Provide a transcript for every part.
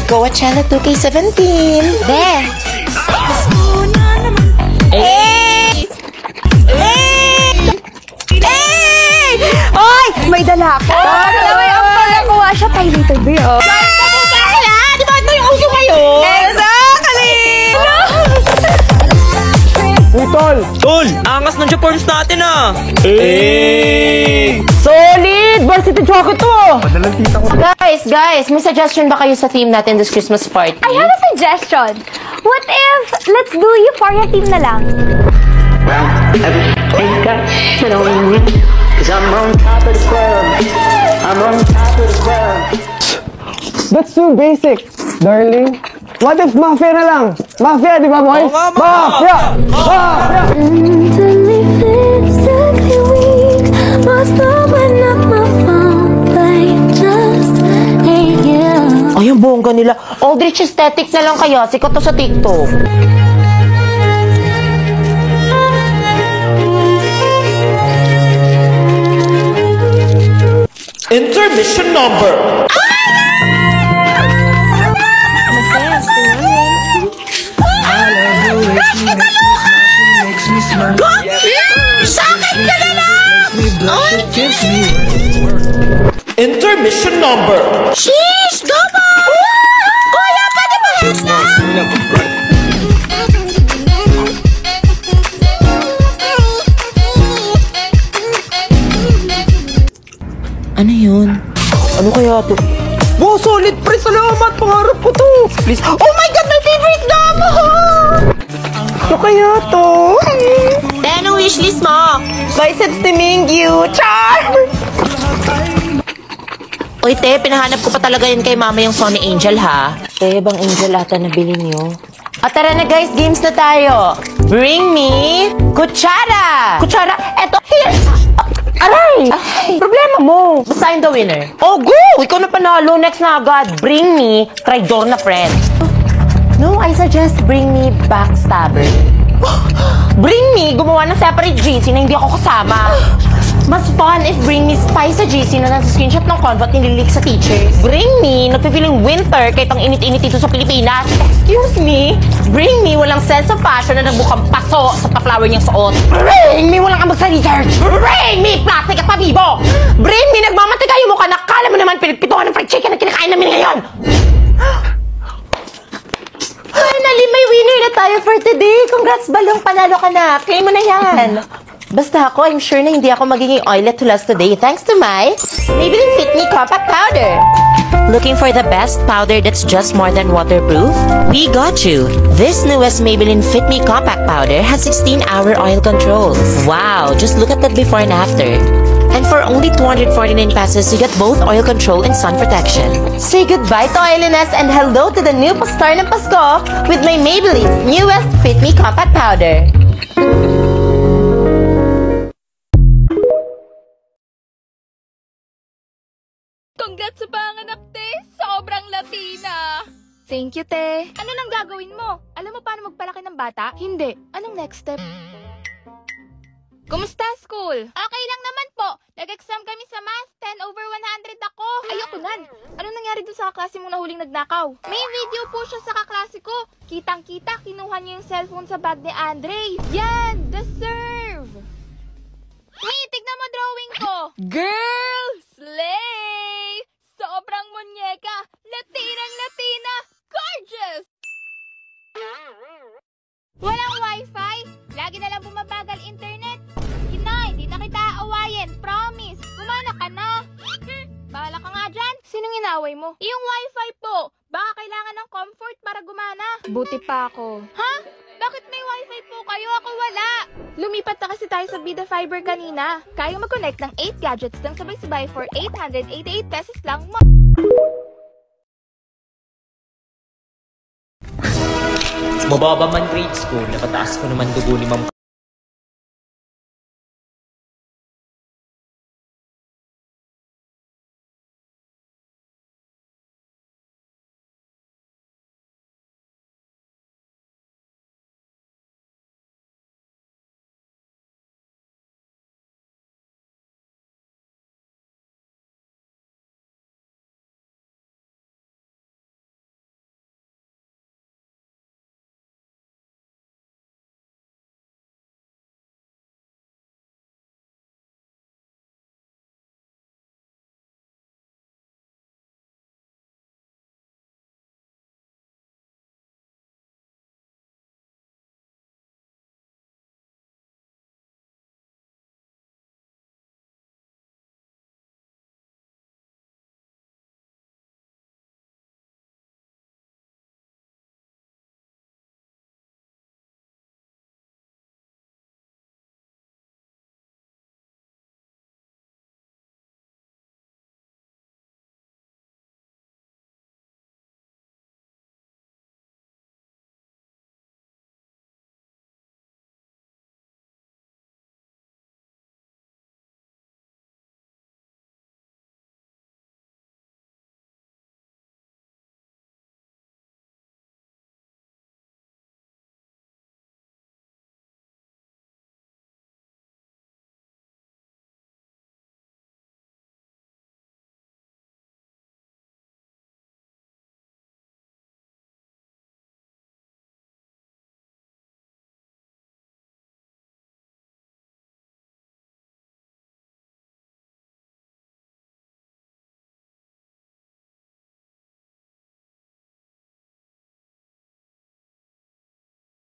Coachella 2K17. There! Hey! Hey! Hey! Oy! May dala ako! May ampal nakuha siya. Pay later, be, oh. Di ba ito yung uso ngayon? Exactly! Uy, tol! Tol, angas ng Japorns natin ah! Solid! Varsity jacket to! Madalang tita ko. Guys, may suggestion ba kayo sa theme natin this Christmas party? I have a suggestion. What if, let's do Euphoria team na lang? Ain't got shit on me, 'cause I'm on top of the world. I'm on top of the world. That's too basic, darling. What if mafia na lang? Mafia, di ba, boy? Oo nga, Mafia! Mafia! Mentally physically weak, must open up my phone like just ain't you. Ay, ang bongga nila. Aldrich aesthetic na lang kaya. Sikat to sa TikTok. Intermission number! Intermission number! Sheesh! Gabo! Kuya, pwede ba hasla? Ano yun? Ano kaya to? Wow, solid pre! Salamat! Pangarap ko to! Please! Oh my God! My favorite damo! Ano kaya to? Anong wishlist mo? Biceps ni Mingyu! Char! Uy, te, pinahanap ko pa talaga yun kay mama yung Sony Angel, ha? Te, bang Angel ata nabili niyo? At tara na guys, games na tayo! Bring me kutsara! Kutsara? Eto, here! Aray! Problema mo! Basta I'm the winner. Oh, go! Ikaw na panalo. Next na agad. Bring me traidor na friend. No, I suggest bring me backstabber. Bring me gumawa ng separate GC na hindi ako kasama. Mas fun if bring me spy sa GC na nasa screenshot ng convo at nililik sa teachers. Bring me nagpipiling winter kahit ang init-init dito sa Pilipinas. Excuse me. Bring me walang sense of fashion na nagbukang paso sa pa-flower niyang suot. Bring me walang ambag sa research. Bring me plastic at pabibo. Bring me nagmamantika yung mukha na kala mo naman pinagpituhan ng fried chicken na kinakain namin ngayon. Finally, may winner na tayo for today. Congrats, Balong. Panalo ka na. Claim mo na yan. Basta ako, I'm sure na hindi ako magiging oilet to last today thanks to my Maybelline Fit Me Compact Powder. Looking for the best powder that's just more than waterproof? We got you! This newest Maybelline Fit Me Compact Powder has 16-hour oil control. Wow, just look at that before and after. And for only 249 pesos, you get both oil control and sun protection. Say goodbye to oiliness and hello to the new star ng Pasko with my Maybelline's newest Fit Me Compact Powder. Congrats sa panganak, te! Sobrang Latina! Thank you, te. Ano nang gagawin mo? Alam mo paano magpalaki ng bata? Hindi. Anong next step? Kumusta, school? Okay lang naman po. Nag-exam kami sa math. 10/100 ako. Ayoko nan. Ano nangyari doon sa kaklase mong nahuling nagnakaw? May video po siya sa kaklase ko. Kitang-kita, kinuha niya yung cellphone sa bag ni Andre. Yan! Deserve! Hey, tignan mo drawing ko. Girl! Slay! Sobrang munyeka. Latinang-Latina. Gorgeous! Walang wifi. Lagi na lang bumabagal internet. Inay, di na kita aawayin. Promise. Gumana ka na. Bahala ka nga dyan. Sinong inaway mo? Yung wifi po. Baka kailangan ng comfort para gumana. Buti pa ako. Ha? Bakit may wifi po kayo? Ako wala. Lumipat na kasi tayo sa Bida Fiber kanina. Kaya mag-connect ng 8 gadgets lang sabay-sabay for 888 pesos lang mo. Mababa man grades ko, napataas ko naman dugo ni Ma'am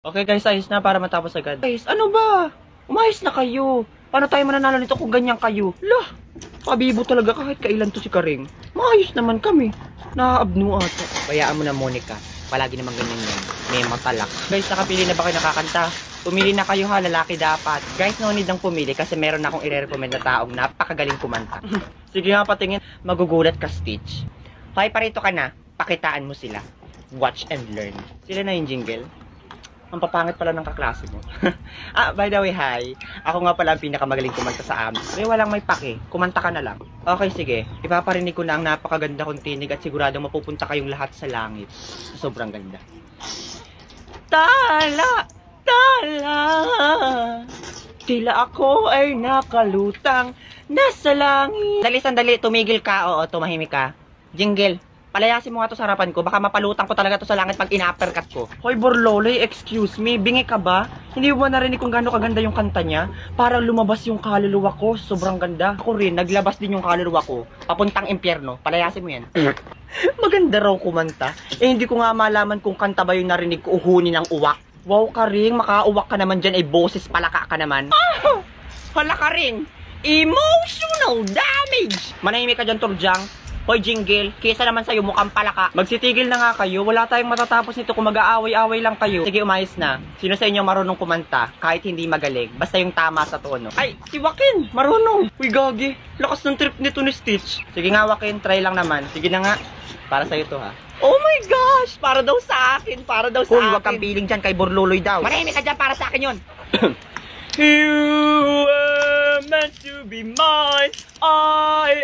Okay guys, ayos na para matapos agad. Guys, ano ba? Umayos na kayo. Paano tayo mananalo nito kung ganyan kayo? Lah, pabibo talaga kahit kailan to si Karing. Maayos naman kami. Naaabno ata. Bayaan mo na, Monica. Palagi naman ganyan yan. May matalak. Guys, nakapili na ba kayo nakakanta? Pumili na kayo ha, lalaki dapat. Guys, no need ng pumili kasi meron na akong i-recommend na taong napakagaling kumanta. Sige nga, patingin. Magugulat ka, Stitch. Hoy, parito ka na. Pakitaan mo sila. Watch and learn. Sila na yung jingle. Ang papangit pala ng kaklase mo. By the way, hi. Ako nga pala ang pinakamagaling kumanta sa amin. Pero walang may pake. Kumanta ka na lang. Okay, sige. Ipaparinig ko na ang napakaganda kong tinig at siguradong mapupunta kayong lahat sa langit. Sobrang ganda. Tala! Tala! Tila ako ay nakalutang nasa langit. Sandali. Tumigil ka. Oo, tumahimik ka. Jingle. Palayasin mo nga to sa harapan ko. Baka mapalutang ko talaga to sa langit pag ina-uppercut ko. Hoy, Borloloy, excuse me. Bingi ka ba? Hindi mo ba narinig kung gaano kaganda yung kanta niya? Parang lumabas yung kaluluwa ko. Sobrang ganda. Ako rin, naglabas din yung kaluluwa ko. Papuntang impyerno. Palayasin mo yan. Maganda raw kumanta. Eh, hindi ko nga malaman kung kanta ba yung narinig ko uhuni ng uwak. Wow, Karing. Makauwak ka naman dyan. Eh, boses palaka ka naman. Hala, Karing. Emotional damage. Manahimik ka dyan, Turjang. Hoy, Jingle, kesa naman sa'yo mukhang palaka. Magsitigil na nga kayo, wala tayong matatapos nito kung mag-aaway-aaway lang kayo. Sige, umayos na. Sino sa inyo marunong kumanta, kahit hindi magaling, basta yung tama sa tono? Ay, si Joaquin, marunong. Uy, gagi, lakas ng trip nito ni Stitch. Sige nga, Joaquin, try lang naman. Sige na nga, para sa'yo to ha. Oh my gosh, para daw sa akin, para daw sa akin. Huwag kang piling dyan kay Borloloy daw. Marahimik ka dyan, para sa akin yun. You were meant to be mine. I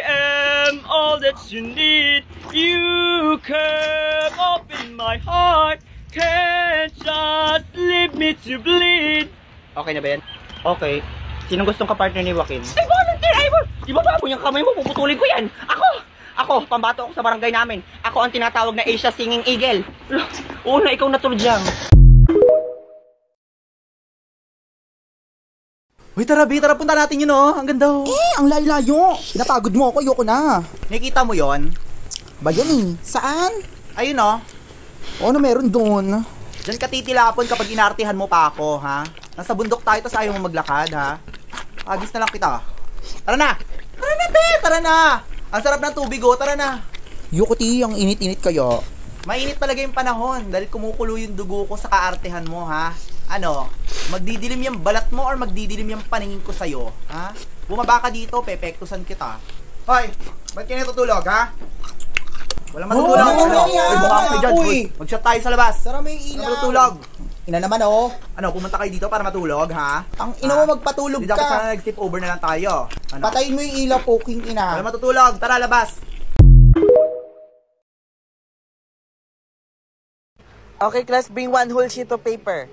am all that you need. You came up in my heart. Can't just leave me to bleed. Okay na ba yan? Okay. Sinong gustong kapartner ni Joaquin? Ay, volunteer! Di ba babo yung kamay mo? Puputulin ko yan. Ako, pambato ako sa barangay namin. Ako ang tinatawag na Asia Singing Eagle. Una, ikaw na Turjang. Uy, tara, punta natin yun, oh. Ang ganda, oh. Ang layo-layo. Pinapagod mo ako, ayoko na. Nakikita mo yon? Ba yan eh? Saan? Ayun, oh. Ano meron doon? Diyan ka titilapon kapag inartihan mo pa ako, ha? Nasa bundok tayo, tas ayaw mo maglakad, ha? Agis na lang kita. Tara na, te, tara na. Ang sarap ng tubig, oh, tara na. Ayoko, ti, ang init-init kayo. Mainit talaga yung panahon dahil kumukulo yung dugo ko sa kaartehan mo, ha? Ano, magdidilim yung balat mo or magdidilim yung paningin ko sa'yo, ha? Bumaba ka dito, pepektusan kita. Hoy, ba't kayo natutulog, ha? Walang matutulog. Hoy, bumaba ka dyan. Hoy, mag-shot tayo sa labas. Sara may ilaw. Natutulog. Ina naman, oh. Ano, pumunta kayo dito para matulog, ha? Ang ina mo magpatulog Hindi dapat ka. sana nag-step over na lang tayo. Ano? Patayin mo yung ilaw, poking ina. Wala matutulog. Tara, labas. Okay, class, bring one whole sheet of paper.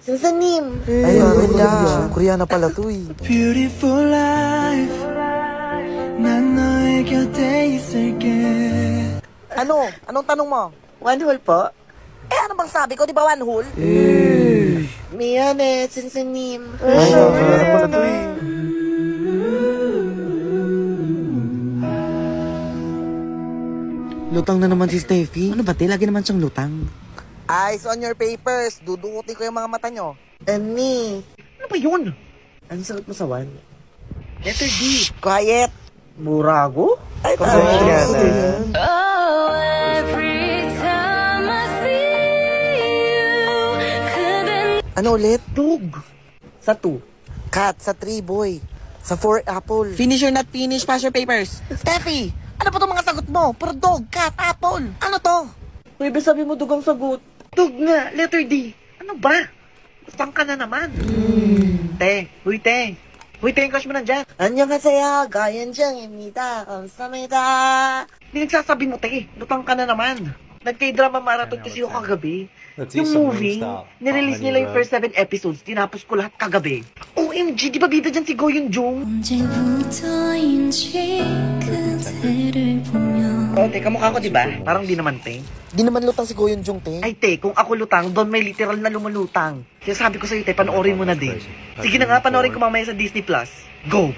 Susanim. Ay, ganda. Koreana pala to eh. Beautiful life. 난 너의 곁에 있을게. Ano? Anong tanong mo? One hole po? Ano bang sabi ko? Di ba one whole? Miyane, Susanim. Ay, Koreana pala to eh. Lutang na naman si Steffi. Ano ba, te? Lagi naman siyang lutang. Eyes on your papers. Dudukutin ko yung mga mata nyo. Ani. Ano ba yun? Ano sagot mo sa one? Letter D. Quiet. Burago? Ay, Koreana. Oh, every time I see you. Ano ulit? Dog. Sa 2. Cat. Sa 3, boy. Sa 4, apple. Finish or not finish, pass your papers. Steffi! Ano pa itong mga sagot mo? Puro dog, cat, apple. Ano to? Uy, sabi mo dugang sagot. Dog nga, letter D. Ano ba? Utang ka na naman. Te, uy, te. Uy, te, yung crush mo nandyan. 안녕하세요. 가연정입니다. 감사합니다. Hindi nagsasabi mo, te. Lutang ka na naman. Nag-K-drama marathon kasi yung kagabi. Yung movie, nirelease nila yung first 7 episodes. Tinapos ko lahat kagabi. OMG, di ba bida dyan si Go Yoon Jung? 언제부터인지 그대를 보며 Oh, te, kamukha ko, di ba? Parang di naman, te. Di naman lutang si Go Yoon Jung, te. Ay, te, kung ako lutang, doon may literal na lumulutang. Kaya sabi ko sa'yo, te, panoorin mo na din. Sige na nga, panoorin ko mamaya sa Disney Plus. Go!